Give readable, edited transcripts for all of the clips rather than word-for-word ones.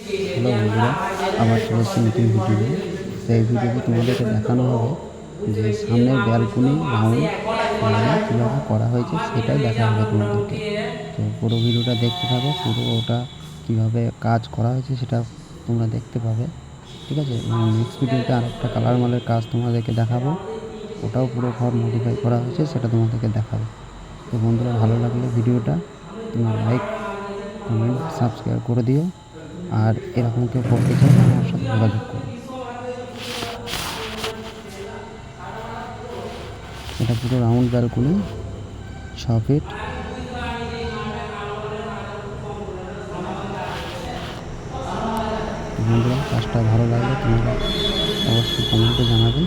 Hello বন্ধুরা, আবার চলে এসেছি নতুন ভিডিও নিয়ে। সেই ভিডিওতে তোমাদেরকে দেখানো হবে যে সামনের ব্যালকনি রাউন্ড কীভাবে করা হয়েছে সেটাই দেখা হবে তোমাদেরকে। তো পুরো ভিডিওটা দেখতে থাকো, পুরো ওটা কীভাবে কাজ করা হয়েছে সেটা তোমরা দেখতে পাবে, ঠিক আছে। এবং নেক্সট ভিডিওতে আরেকটা কালার মালের কাজ তোমাদেরকে দেখাবো, ওটাও পুরো ঘর মডিফাই করা হয়েছে সেটা তোমাদেরকে দেখাবো। তো বন্ধুরা, ভালো লাগলে ভিডিওটা তোমরা লাইক, কমেন্ট, সাবস্ক্রাইব করে দিও। আর এরকম কেউ করতে চাইলে আমার সাথে যোগাযোগ করো। এটা পুরো রাউন্ড ব্যালকনি, 6 ফিট। বন্ধুরা, কাজটা ভালো লাগলে তোমরা অবশ্যই কমেন্টে জানাবে।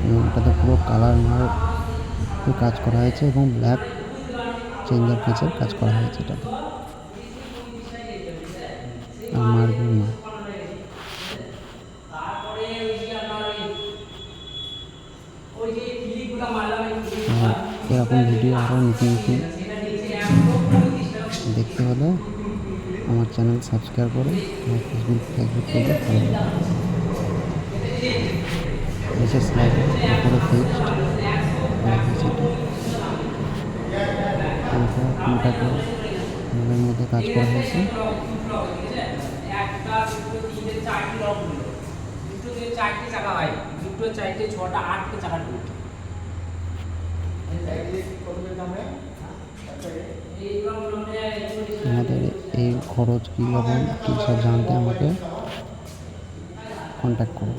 এবং এটাতে পুরো কালার মার কাজ করা হয়েছে এবং ব্ল্যাক চেঞ্জার কেচের কাজ করা হয়েছে এটাতে, আর মার্বেল না। এরকম ভিডিও আরও নতুন নতুন দেখতে হলে আমার চ্যানেল সাবস্ক্রাইব করে আমার ফেসবুক পেজে ফলো করুন। নিচে স্লাইড উপরে ফিক্সড করা হয়েছে এটা কোনটাকে মনের মধ্যে কাজ করা হয়েছে। আমাদের এই খরচ কীরকম কী সব জানতে আমাকে কন্ট্যাক্ট করুন।